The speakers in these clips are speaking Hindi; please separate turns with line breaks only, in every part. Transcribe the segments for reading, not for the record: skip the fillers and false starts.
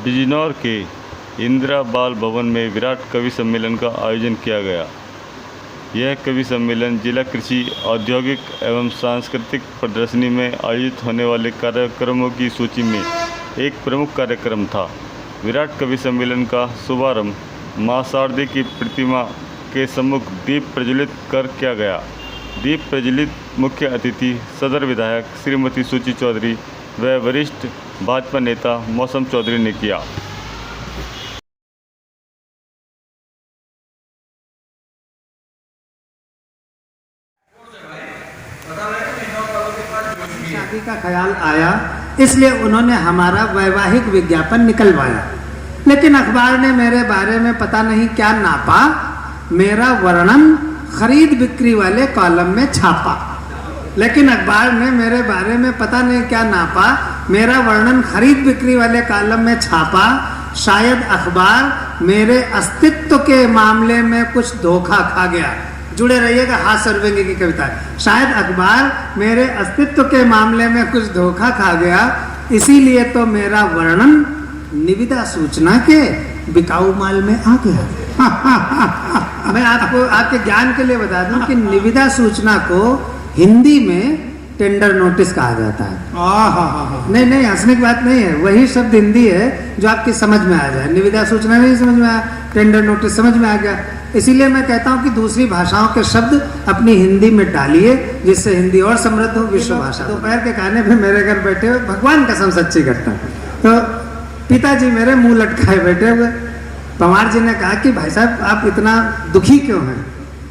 बिजनौर के इंदिरा बाल भवन में विराट कवि सम्मेलन का आयोजन किया गया। यह कवि सम्मेलन जिला कृषि औद्योगिक एवं सांस्कृतिक प्रदर्शनी में आयोजित होने वाले कार्यक्रमों की सूची में एक प्रमुख कार्यक्रम था। विराट कवि सम्मेलन का शुभारंभ मां शारदे की प्रतिमा के सम्मुख दीप प्रज्वलित कर किया गया। दीप प्रज्वलित मुख्य अतिथि सदर विधायक श्रीमती सुची चौधरी व वरिष्ठ भाजपा नेता मौसम चौधरी ने किया।
शादी का ख्याल आया, इसलिए उन्होंने हमारा वैवाहिक विज्ञापन निकलवाया, लेकिन अखबार ने मेरे बारे में पता नहीं क्या नापा, मेरा वर्णन खरीद बिक्री वाले कॉलम में छापा। लेकिन अखबार ने मेरे बारे में पता नहीं क्या नापा, मेरा वर्णन खरीद बिक्री वाले कॉलम में छापा। शायद अखबार मेरे अस्तित्व के मामले में कुछ धोखा खा गया। जुड़े रहिएगा, हाथ सर्वेंगे की कविता। शायद अखबार मेरे अस्तित्व के मामले में कुछ धोखा खा गया, इसीलिए तो मेरा वर्णन निविदा सूचना के बिकाऊ माल में आ गया। मैं आपको आपके ज्ञान के लिए बता दूं कि निविदा सूचना को हिंदी में टेंडर नोटिस कहा जाता है। नहीं, हंसने की बात नहीं है, वही शब्द हिंदी है जो आपकी समझ में आ जाए। निविदा सूचना नहीं समझ में आया, टेंडर नोटिस समझ में आ गया। इसीलिए मैं कहता हूँ कि दूसरी भाषाओं के शब्द अपनी हिंदी में डालिए, जिससे हिंदी और समृद्ध हो, विश्व भाषा। दोपहर के खाने पे मेरे घर बैठे हुए, भगवान कसम सच्ची घटना, तो पिताजी मेरे मुंह लटकाए बैठे हुए। पवार जी ने कहा कि भाई साहब आप इतना दुखी क्यों हैं?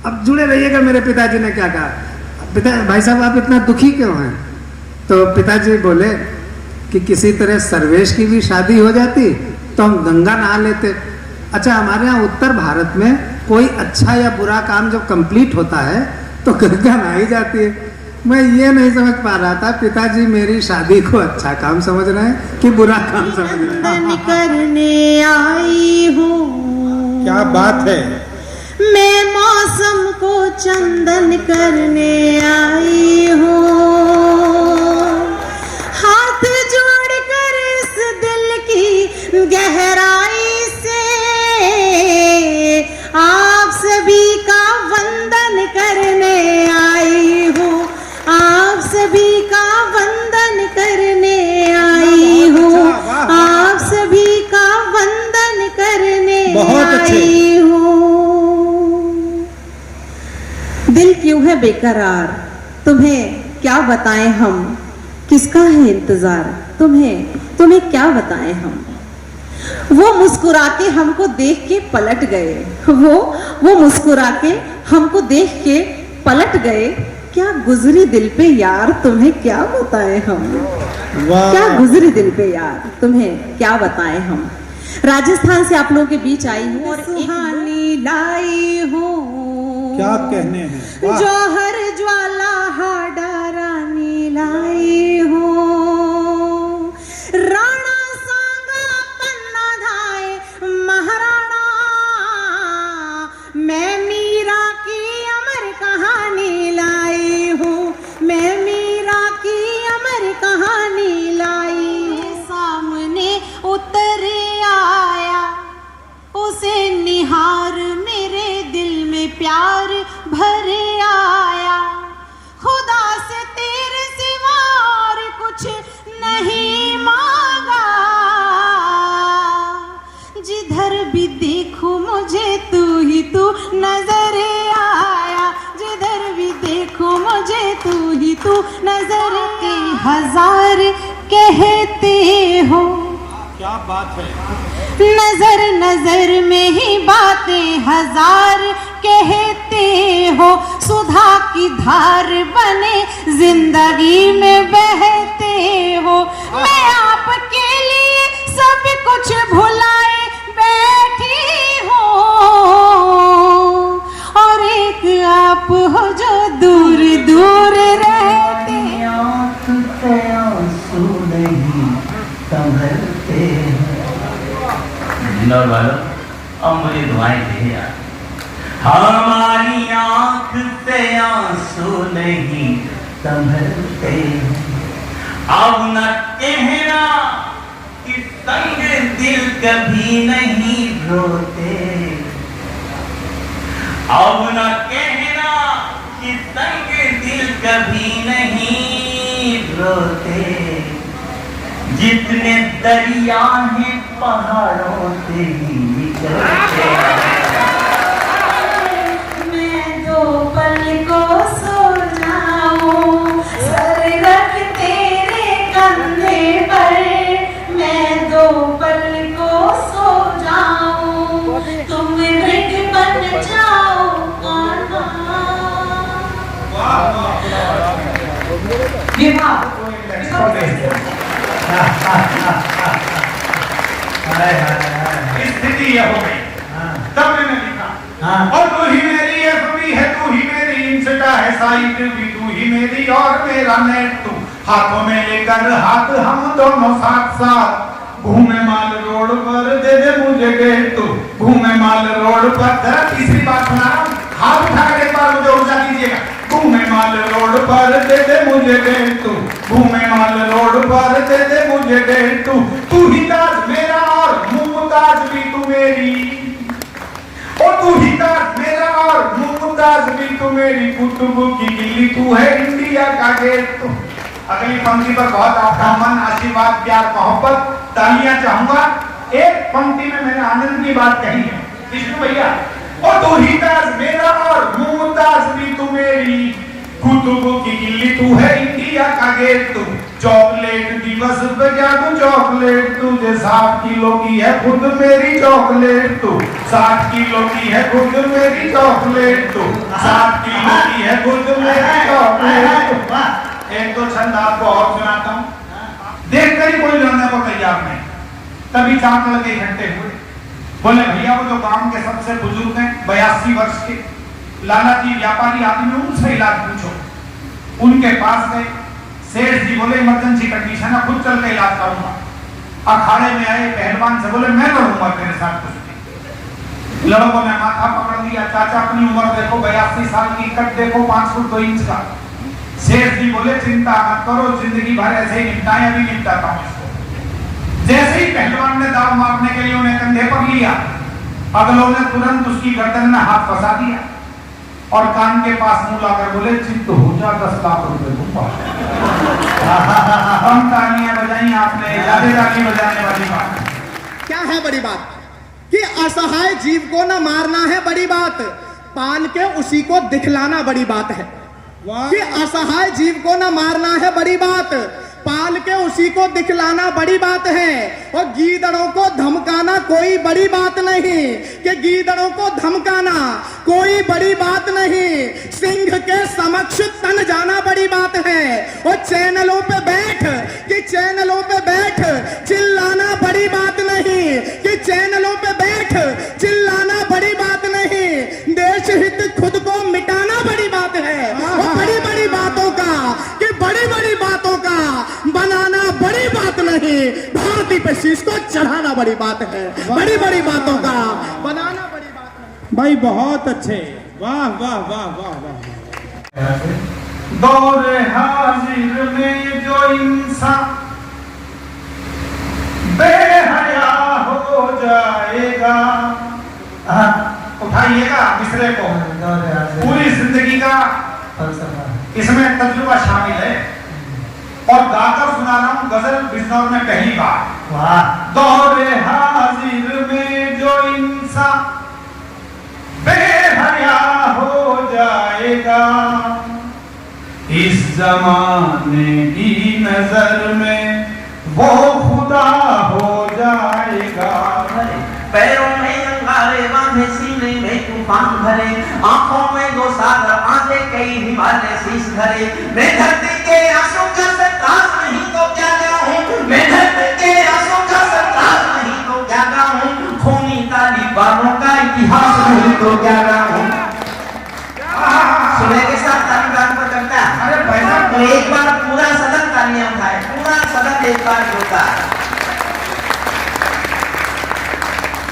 अब जुड़े रहिएगा, मेरे पिताजी ने क्या कहा, भाई साहब आप इतना दुखी क्यों हैं? तो पिताजी बोले कि किसी तरह सर्वेश की भी शादी हो जाती तो हम गंगा नहा लेते। अच्छा, हमारे यहाँ उत्तर भारत में कोई अच्छा या बुरा काम जब कंप्लीट होता है तो गंगा नहाई जाती है। मैं ये नहीं समझ पा रहा था पिताजी मेरी शादी को अच्छा काम समझ रहे हैं कि बुरा काम समझ रहे हैं।
करने आई हूँ,
क्या बात है।
मैं मौसम को चंदन करने आई हूँ, हाथ जोड़कर इस दिल की गहराई से आप सभी का वंदन करने आई हूँ, आप सभी का वंदन करने आई हूँ, आप सभी का वंदन करने आई हूँ। दिल क्यों है बेकरार, तुम्हें क्या बताएं हम, किसका है इंतजार, तुम्हें क्या बताएं हम। वो मुस्कुरा के हमको देख के पलट गए, वो मुस्कुरा के हमको देख के पलट गए। क्या गुजरी दिल पे यार, तुम्हें क्या बताएं हम, क्या गुजरी दिल पे यार, तुम्हें क्या बताएं हम। राजस्थान से आप लोगों के बीच आई हूँ और सुहानी लाई हूँ,
क्या कहने हैं,
जौहर ज्वाला हाडा रानी लाई हूँ, राणा सांगा पन्ना धाए महाराणा, मैं मीरा की अमर कहानी लाई हूँ, मैं मीरा की अमर कहानी लाई। सामने उतर आया, उसे निहार मेरे दिल में प्यार भर आया, खुदा से तेरे सिवा और कुछ नहीं मांगा, जिधर भी देखूं मुझे तू ही तू नजर आया, जिधर भी देखूं मुझे तू ही तू नजर के हजार कहते हो।
क्या बात है।
नजर नजर में ही बातें हजार कहते हो, सुधा की धार बने जिंदगी में बहते हो। मैं आपके लिए सब कुछ भुलाए बैठी हूँ, और एक आप हो जो दूर दूर रहते।
बिजनौर वालों, अब मुझे दुआएं दे यार। हमारी आंख से आंसू नहीं संभलते, अब न कहना कि तंग दिल कभी नहीं रोते। अब न कहना कि तंग दिल कभी नहीं रोते। जितने दरिया हैं पहाड़ों से ही निकलते।
मैं दो पल को सो जाऊं सर रख तेरे कंधे पर। मैं दो पल को सो जाऊं तुम मृग बन जाओ कान्हा।
स्थिति यह हो गई। तब मैंने लिखा और तू ही मेरी एफबी है, तू ही मेरी इंस्टा है, साइट भी तू ही मेरी और मेरा नेट। तू हाथों में लेकर हाथ हम दोनों साथ साथ घूमे माल रोड पर, दे दे मुझे डेट। तू घूमे माल रोड पर, जरा तीसरी बात सुना, हाथ उठा के एक बार मुझे ऊर्जा दीजिएगा। घूमे माल रोड पर, दे दे मुझे डेट। तू घूमे माल रोड पर, दे दे मुझे डेट। तू ही ताज मेरा और मुमताज भी तू मेरी, ओ तू ही ताज मेरा और मुमताज भी तू मेरी। कुतुब की दिल्ली तू है इंडिया का गेट। तू अगली पंक्ति पर बहुत आपका मन, आशीर्वाद, प्यार, मोहब्बत, तालियां चाहूंगा। एक पंक्ति में मैंने आनंद की बात कही है विष्णु भैया, और तू ही ताज मेरा और मुमताज भी तू मेरी। कुतुब की दिल्ली तू है इंडिया का गेट। तू चॉकलेट दिवस पे क्या तू चॉकलेट, तुझे 60 किलो की है खुद मेरी चॉकलेट। तू 60 किलो की है खुद मेरी चॉकलेट। तू 60 किलो की है खुद मेरी चॉकलेट। एक दो छंद आपको और सुनाता हूँ। देखकर ही कोई लड़ने को तैयार नहीं। तभी 4 लड़के इकट्ठे हुए, बोले भैया वो जो गांव के सबसे बुजुर्ग हैं 82 वर्ष के लाला जी व्यापारी आदमी, उनसे इलाज पूछो। उनके पास गए, सेठ जी बोले इमरजेंसी कंडीशन है, खुद चल के इलाज करूंगा। अखाड़े में आए पहलवान से बोले मैं लड़ूंगा तेरे साथ कुश्ती। लड़कों ने माथा पकड़ लिया। चाचा अपनी उम्र देखो 82 साल की, कट देखो 5 फुट 2 इंच का। सेठ जी बोले चिंता मत करो, जिंदगी भर ऐसे ही निपटाएं, अभी निपटाता हूं इसको। जैसे ही पहलवान ने दाव मारने के लिए उन्हें कंधे पर लिया, अगलों ने तुरंत उसकी गर्दन में हाथ फंसा दिया और कान के पास मुंह लाकर बोले चित्त हो जा 10 लाख रुपए दूंगा। हम तालियां बजाई आपने, ज्यादा ताली बजाने वाली बात
क्या है बड़ी बात कि असहाय जीव को न मारना है बड़ी बात, पाल के उसी को दिखलाना बड़ी बात है। कि असहाय जीव को न मारना है बड़ी बात, पाल के उसी को दिखलाना बड़ी बात है। और गीदड़ों को धमकाना कोई बड़ी बात नहीं, कि गीदड़ों को धमकाना कोई बड़ी बात नहीं। सिंह के समक्ष तन जाना बड़ी बात है। और चैनलों पे बैठ, कि चैनलों पे बैठ चिल्लाना बड़ी बात नहीं, कि चैनलों पे बैठ चिल्लाना बड़ी बात नहीं। देश हित खुद को मिटाना बड़ी बात है। और बड़ी बड़ी बातों का, कि बड़ी बड़ी बातों का बनाना बड़ी बात नहीं, धरती पे शीश को चढ़ाना बड़ी बात है। बड़ी बड़ी बातों का बनाना बड़ी बात नहीं।
भाई बहुत अच्छे, वाह वाह वाह वाह वाह।
दौरे हाजिर में जो इंसान बेहया हो जाएगा, उठाइएगा मिसरे को, पूरी जिंदगी का इसमें तजुर्बा शामिल है। और गाकर सुना रहा हूं गजल बिजनौर में पहली बार। दौरे हाजिर में जो इंसान बेहया हो जाएगा, इस जमाने की नजर में वो खुदा हो जाएगा।
पैरों में अंगारे बांधे, सीने में तूफान भरे, आंखों में 2 सागर आंधे, कई हिमालय शीश धरे। मैं धरती के आंसू का सरताज नहीं तो क्या गाऊं, मैं धरती के आंसू का सरताज नहीं तो क्या गाऊं, खूनी तालिबानों का इतिहास नहीं तो क्या गाऊं। सुबह के साथ तालिबान पर करता है।
अरे पैसा
तो एक बार पूरा सदन तालियां उठाए, पूरा सदन एक बार होता है।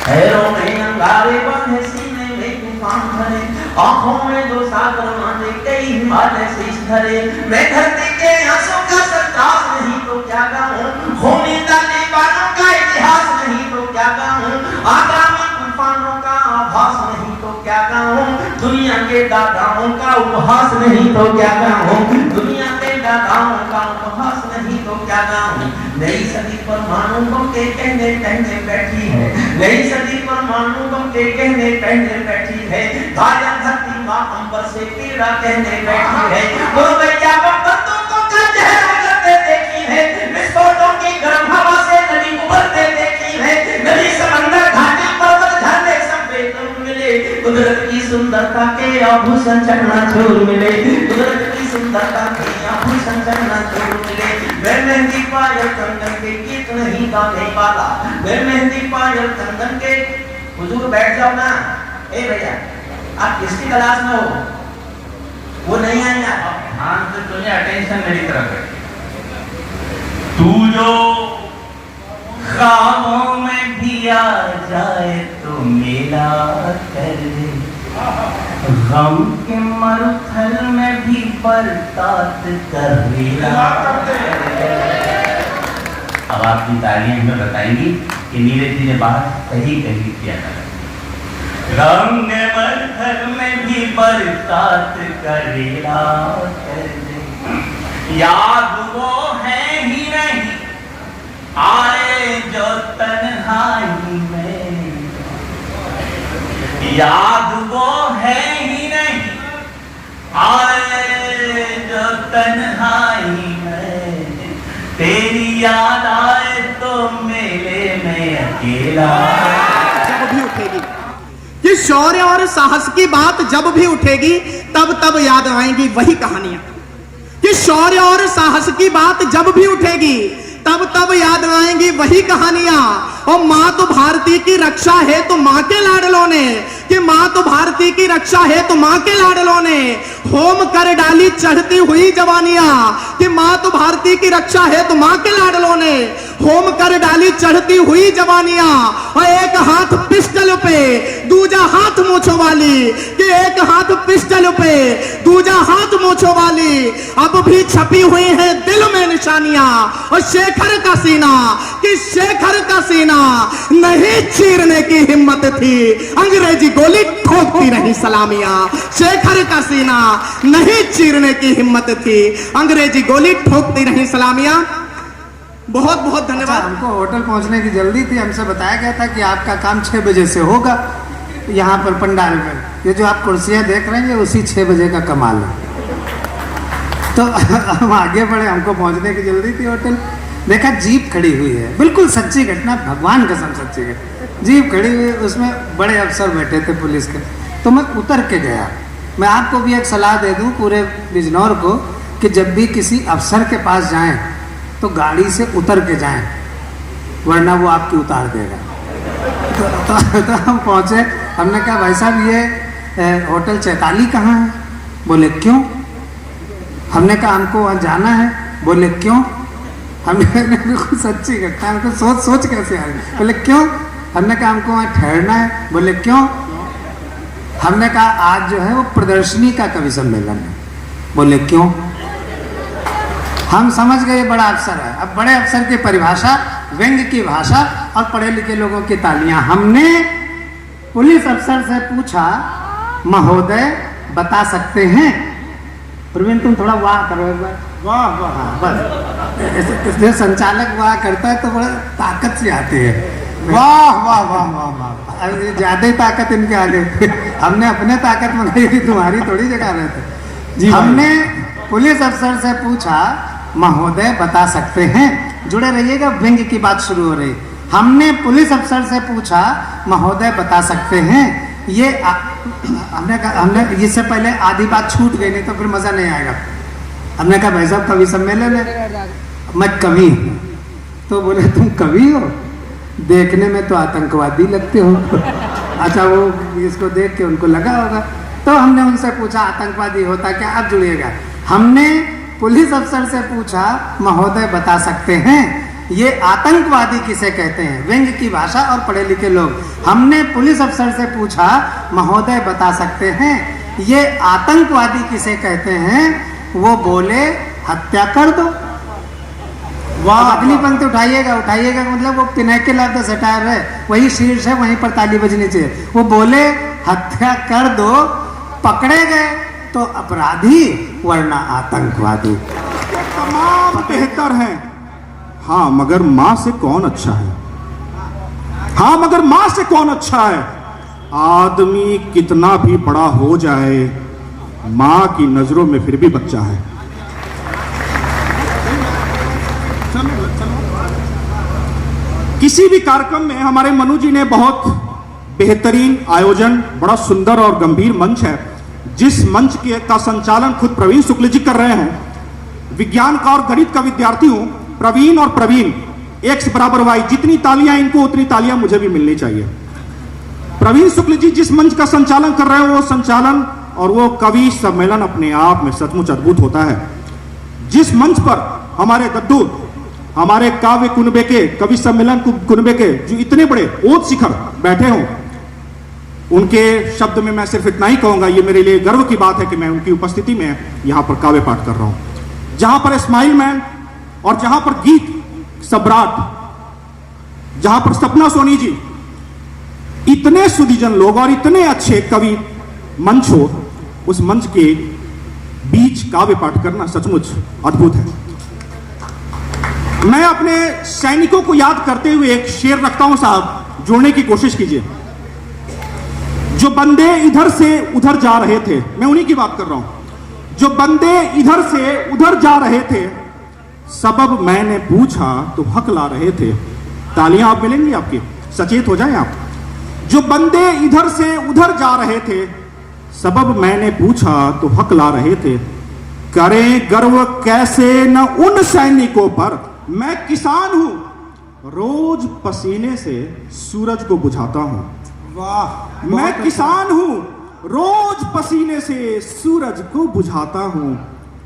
पैरों में अंगारे बांधे, सीने में तूफान भरे, आंखों में 2 सागर आंधे, कई हिमालय शीश धरे। मैं धरती के आंसू का सरताज नहीं तो क्या गाऊं, खूनी तालिबानों का इतिहास आगामी तूफानों का आभास नहीं तो क्या कहूं, दुनिया के दादाओं का उपहास नहीं तो क्या कहूं, दुनिया के दादाओं का उपहास नहीं तो क्या कहूं। नई सदी परमाणु बम के कहने कहने बैठी है, नई सदी परमाणु बम के कहने कहने बैठी है, घायल धरती मां अंबर से पीड़ा कहने बैठी है। वो भैया बंदूकों का चेहरा करते देखी है, विस्फोटों की गर्म हवा से नदी उबलते देखी है, नदी समंदर घाटी पर्वत झरने सब बेदम मिले, कुदरत की सुंदरता के आभूषण चकनाचूर मिले, कुदरत की सुंदरता के आभूषण चकनाचूर मिले। मैं मेहंदी पायल कंगन के गीत नहीं गाने वाला, मैं मेहंदी पायल कंगन के। हुजूर बैठ जाओ ना। ए भैया आप किसकी तलाश में हो? वो नहीं आएगा। ध्यान से सुनिए, अटेंशन मेरी तरफ है। तू जो ख्वाबों में भी आ जाए तो मिला कर दे, गम के मरुथल में भी बरसात कर मिला। अब आपकी तालियां हमें बताएंगी कि नीरज जी ने बात सही कही किया था। गम के मरुथल में भी बरसात कर मिला कर दे, याद वो है ही नहीं आए जो तन्हाई में, याद वो है ही नहीं आए जो तन्हाई में, तेरी याद आए तो मेले में अकेला।
जब भी उठेगी ये शौर्य और साहस की बात, जब भी उठेगी तब तब याद आएंगी वही कहानियां। ये शौर्य और साहस की बात जब भी उठेगी तब तब याद आएंगी वही कहानियां। और माँ तो भारती की रक्षा है तो माँ के लाडलों ने, कि माँ तो भारती की रक्षा है तो माँ के लाडलों ने होम कर डाली चढ़ती हुई जवानियां, कि माँ तो भारती की रक्षा है तो माँ के लाडलों ने होम कर डाली चढ़ती हुई जवानियां। और एक हाथ पिस्टल पे दूजा हाथ मूंछों वाली, कि एक हाथ पिस्टल पे दूजा हाथ मूंछों वाली, अब भी छपी हुई है दिल में निशानियां। और शेखर का सीना, कि शेखर का सीना नहीं चीरने की हिम्मत थी, अंग्रेजी गोली ठोकती रही सलामियां। शेखर का सीना नहीं चीरने की हिम्मत थी, अंग्रेजी गोली ठोकती रही सलामियां। बहुत बहुत धन्यवाद।
हमको होटल पहुंचने की जल्दी थी, हमसे बताया गया था कि आपका काम 6 बजे से होगा यहाँ पर पंडाल में। ये जो आप कुर्सियाँ देख रहे हैं उसी 6 बजे का कमाल है। तो हम आगे बढ़े, हमको पहुंचने की जल्दी थी होटल। देखा जीप खड़ी हुई है, बिल्कुल सच्ची घटना, भगवान कसम सच्ची घटना। जीप खड़ी हुई, उसमें बड़े अफसर बैठे थे पुलिस के। तो मैं उतर के गया। मैं आपको भी एक सलाह दे दूं पूरे बिजनौर को, कि जब भी किसी अफसर के पास जाएं तो गाड़ी से उतर के जाएं, वरना वो आपकी उतार देगा। तो हम पहुँचे, हमने कहा भाई साहब ये होटल चैताली कहाँ है? बोले क्यों? हमने कहा हमको वहाँ जाना है। बोले क्यों? हमने बिल्कुल सच्ची घटना, हमको सोच सोच कैसे आ रही। बोले क्यों? हमने कहा हमको वहाँ ठहरना है। बोले क्यों? हमने कहा आज जो है वो प्रदर्शनी का कवि सम्मेलन है। बोले क्यों? हम समझ गए बड़ा अफसर है। अब बड़े अफसर की परिभाषा, व्यंग्य की भाषा और पढ़े लिखे लोगों की तालियां। हमने पुलिस अफसर से पूछा, महोदय बता सकते हैं? प्रवीण तुम थोड़ा वाह करो एक बार। वाह वाह, बस इसलिए संचालक वाह करता है तो बड़ा ताकत से आती है। वाह वाह वाह वाह वाह, ज्यादा ही ताकत इनके आगे। हमने अपने ताकत मंगाई थी, तुम्हारी थोड़ी जगह रहे थे। हमने पुलिस अफसर से पूछा, महोदय बता सकते हैं? जुड़े रहिएगा, व्यंग्य की बात शुरू हो रही। हमने पुलिस अफसर से पूछा, महोदय बता सकते हैं? ये हमने इससे पहले आधी बात छूट गई, नहीं तो फिर मजा नहीं आएगा। हमने कहा भाई साहब कवि सम्मेलन है, मैं कवि हूँ। तो बोले तुम कवि हो? देखने में तो आतंकवादी लगते हो। अच्छा, वो इसको देख के उनको लगा होगा। तो हमने उनसे पूछा आतंकवादी होता क्या? आप जुड़िएगा। हमने पुलिस अफसर से पूछा, महोदय बता सकते हैं ये आतंकवादी किसे कहते हैं? व्यंग्य की भाषा और पढ़े लिखे लोग। हमने पुलिस अफसर से पूछा, महोदय बता सकते हैं ये आतंकवादी किसे कहते हैं? वो बोले हत्या कर दो। वाह, अगली पंक्ति उठाइएगा, उठाइएगा मतलब वो पिनैकल ऑफ द सटायर है, वही शीर्ष है, वहीं पर ताली बजनी चाहिए। वो बोले हत्या कर दो, पकड़े गए तो अपराधी वरना आतंकवादी।
तमाम बेहतर हैं, हाँ मगर माँ से कौन अच्छा है? हाँ मगर माँ से कौन अच्छा है? आदमी कितना भी बड़ा हो जाए, माँ की नजरों में फिर भी बच्चा है। किसी भी कार्यक्रम में हमारे मनु जी ने बहुत बेहतरीन आयोजन, बड़ा सुंदर और गंभीर मंच है, जिस मंच का संचालन खुद प्रवीण शुक्ल जी कर रहे हैं। विज्ञान का और गणित का विद्यार्थी हूं, प्रवीण और प्रवीण एक्स बराबर वाई, जितनी तालियां इनको उतनी तालियां मुझे भी मिलनी चाहिए। प्रवीण शुक्ल जी जिस मंच का संचालन कर रहे हैं, वो संचालन और वो कवि सम्मेलन अपने आप में सचमुच अद्भुत होता है। जिस मंच पर हमारे गद्दू, हमारे काव्य कुनबे के, कवि सम्मेलन कुनबे के जो इतने बड़े ओज शिखर बैठे हों, उनके शब्द में मैं सिर्फ इतना ही कहूंगा, ये मेरे लिए गर्व की बात है कि मैं उनकी उपस्थिति में यहां पर काव्य पाठ कर रहा हूं। जहां पर स्माइल मैन और जहां पर गीत सम्राट, जहां पर सपना सोनी जी, इतने सुधीजन लोग और इतने अच्छे कवि मंच हो, उस मंच के बीच काव्य पाठ करना सचमुच अद्भुत है। मैं अपने सैनिकों को याद करते हुए एक शेर रखता हूं साहब, जोड़ने की कोशिश कीजिए। जो बंदे इधर से उधर जा रहे थे, मैं उन्हीं की बात कर रहा हूं। जो बंदे इधर से उधर जा रहे थे, सबब मैंने पूछा तो हकला रहे थे। तालियां आप मिलेंगी आपकी, सचेत हो जाएं आप। जो बंदे इधर से उधर जा रहे थे, सबब मैंने पूछा तो हकला रहे थे। करें गर्व कैसे न उन सैनिकों पर, मैं किसान हूं, रोज पसीने से सूरज को बुझाता हूं। वाह, मैं किसान हूं, रोज पसीने से सूरज को बुझाता हूं।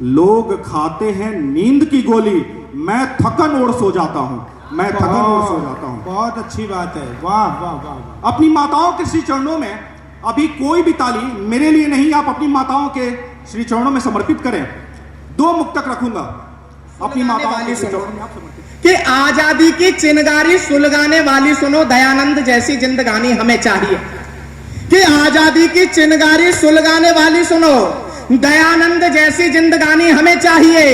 लोग खाते हैं नींद की गोली, मैं थकन ओढ़ सो जाता हूं, मैं थकन ओढ़ सो जाता हूं।
बहुत अच्छी बात है, वाह वाह वाह।
अपनी माताओं के श्री चरणों में अभी कोई भी ताली मेरे लिए नहीं, आप अपनी माताओं के श्री चरणों में समर्पित करें। 2 मुक्तक रखूंगा अपनी माताओं के श्री चरणों में आप समर्पित।
कि आजादी की चिनगारी सुलगाने वाली सुनो, दयानंद जैसी जिंदगानी हमें चाहिए। कि आजादी की चिनगारी सुलगाने वाली सुनो, दयानंद जैसी जिंदगानी हमें चाहिए।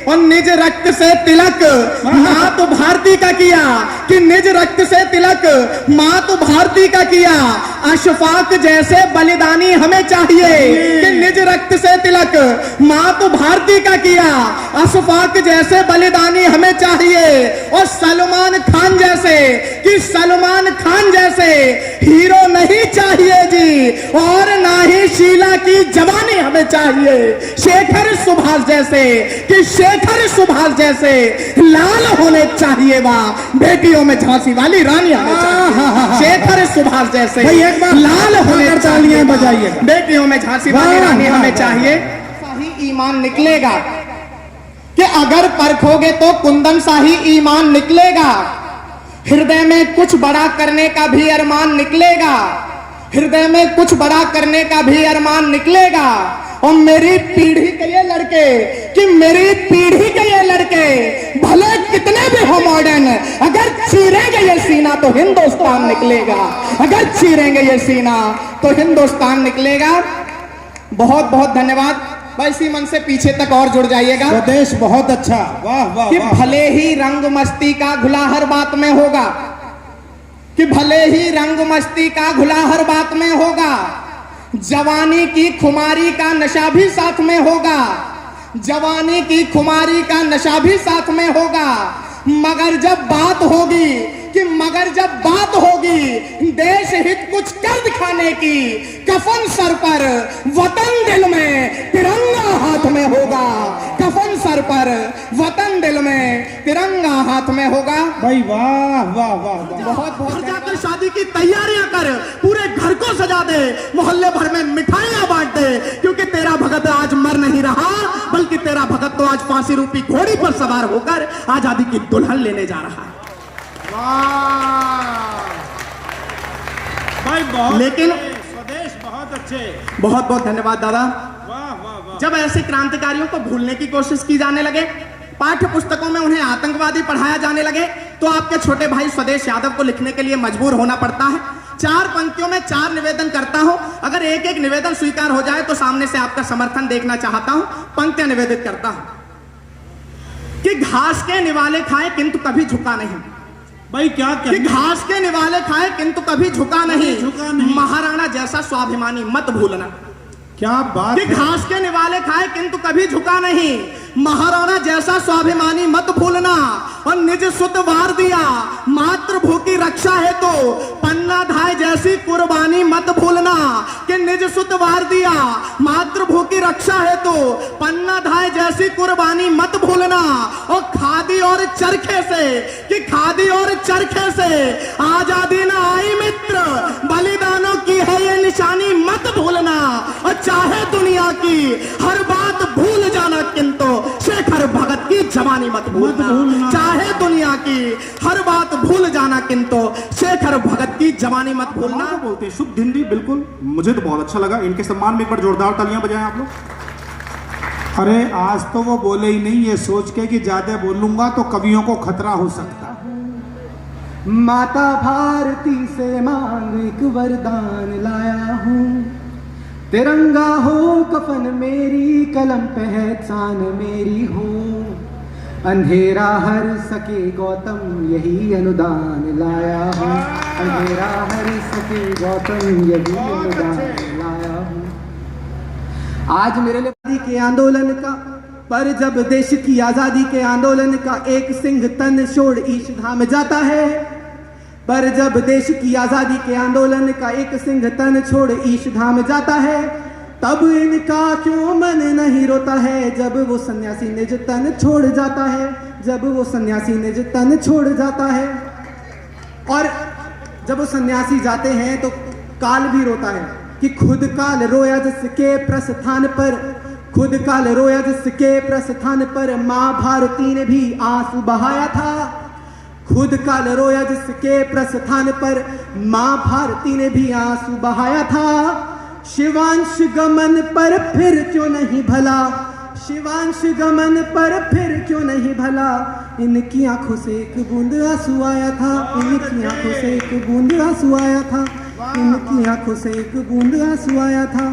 और निज रक्त से तिलक मातु भारती का किया, कि निज रक्त से तिलक मातु भारती का किया। अशफाक जैसे बलिदानी हमें चाहिए, कि निज रक्त से तिलक मातु भारती का किया। अशफाक जैसे बलिदानी हमें चाहिए। और सलमान खान जैसे, कि सलमान खान जैसे हीरो नहीं चाहिए जी, और ना ही शीला की जवानी हमें चाहिए। शेखर सुभाष जैसे, कि शेखर सुभाष जैसे लाल होने चाहिए। वाह, बेटियों में झांसी वाली रानी हमें चाहिए। शेखर सुभाष जैसे लाल होने चाहिए, बजाइए। बेटियों में झांसी वाली रानी हमें चाहिए। सही ईमान निकलेगा, कि अगर परखोगे तो कुंदन शाही ईमान निकलेगा। हृदय में कुछ बड़ा करने का भी अरमान निकलेगा, हृदय में कुछ बड़ा करने का भी अरमान निकलेगा। और मेरी पीढ़ी के ये लड़के, कि मेरी पीढ़ी के ये लड़के भले कितने भी हो मॉडर्न, अगर चीरेंगे ये सीना तो हिंदुस्तान निकलेगा। अगर चीरेंगे ये सीना तो हिंदुस्तान निकलेगा। बहुत बहुत धन्यवाद। इसी मन से पीछे तक और जुड़ जाइएगा।
स्वदेश बहुत अच्छा, वाह वाह।
कि भले ही रंग मस्ती का घुला हर बात में होगा, कि भले ही रंग मस्ती का घुला हर बात में होगा। जवानी की खुमारी का नशा भी साथ में होगा, जवानी की खुमारी का नशा भी साथ में होगा। मगर जब बात होगी, कि मगर जब बात होगी देश हित कुछ कर दिखाने की, कफन सर पर वतन दिल में तिरंगा हाथ में होगा। कफन सर पर वतन दिल में तिरंगा हाथ में होगा।
भाई वाह वाह वाह।
बहुत बहुत जाकर शादी की तैयारियां कर, पूरे घर को सजा दे, मोहल्ले भर में मिठाइयां बांट दे। क्योंकि तेरा भगत आज मर नहीं रहा, बल्कि तेरा भगत तो आज फांसी रूपी घोड़ी पर सवार होकर आजादी की दुल्हन लेने जा रहा है।
भाई बहुत,
लेकिन
स्वदेश बहुत अच्छे।
बहुत बहुत धन्यवाद दादा।
वाह वाह वाह।
जब ऐसे क्रांतिकारियों को भूलने की कोशिश की जाने लगे
पाठ्य पुस्तकों में उन्हें आतंकवादी पढ़ाया जाने लगे तो आपके छोटे भाई स्वदेश यादव को लिखने के लिए मजबूर होना पड़ता है। 4 पंक्तियों में 4 निवेदन करता हूं, अगर एक एक निवेदन स्वीकार हो जाए तो सामने से आपका समर्थन देखना चाहता हूं। पंक्तियां निवेदित करता हूं कि घास के निवाले खाए किंतु कभी झुका नहीं।
भाई क्या
कि घास के निवाले खाए किंतु कभी झुका नहीं, महाराणा जैसा स्वाभिमानी मत भूलना।
क्या बात
कि घास के निवाले खाए किंतु कभी झुका नहीं, महाराणा जैसा स्वाभिमानी मत भूलना। और निज सुत वार दिया मातृभू की रक्षा है तो पन्ना धाय जैसी कुर्बानी मत भूलना। कि निज सुत वार दिया मातृभू की रक्षा है तो पन्ना धाय जैसी कुर्बानी मत भूलना। और खादी और चरखे से, कि खादी और चरखे से आजादी न आई मित्र, बलिदानों की है ये निशानी मत भूलना। और चाहे दुनिया की हर बात भूल जाना किंतु शेखर भगत की जवानी मत भूलना। चाहे दुनिया की हर बात भूल जाना किंतु शेखर भगत की जवानी मत भूलना।
बोलते हैं शुद्ध हिंदी, बिल्कुल मुझे तो बहुत अच्छा लगा। इनके सम्मान में एक बार जोरदार तालियां बजाएं आप लोग। अरे आज तो वो बोले ही नहीं, ये सोच के कि ज्यादा बोलूंगा तो कवियों को खतरा हो सकता।
माता भारती से मांग एक वरदान लाया हूँ, तिरंगा हो कफन मेरी, कलम पहचान मेरी हो, अंधेरा हर सके गौतम यही अनुदान लाया हूँ, अंधेरा हर सके गौतम यही अनुदान लाया हूँ। आज मेरे लिए आज़ादी के आंदोलन का, पर जब देश की आजादी के आंदोलन का एक सिंह तन छोड़ ईश धाम जाता है, पर जब देश की आजादी के आंदोलन का एक सिंह तन छोड़ ईश धाम जाता है, तब इनका क्यों मन नहीं रोता है जब वो सन्यासी निज तन छोड़ जाता है, जब वो सन्यासी निज तन छोड़ जाता है। और जब वो सन्यासी जाते हैं तो काल भी रोता है कि खुद काल रोया जिसके प्रस्थान पर, खुद काल रोया जिसके प्रस्थान पर, माँ भारती ने भी आंसू बहाया था। खुद काल रोया जिसके प्रस्थान पर, माँ भारती ने भी आंसू बहाया था। शिवांश गमन पर फिर क्यों नहीं भला, शिवांश गमन पर फिर क्यों नहीं भला, इनकी आंखों से एक बूंद आंसू आया था, इनकी आंखों से एक बूंद आंसू आया था, इनकी आंखों से एक बूंद आंसू आया था।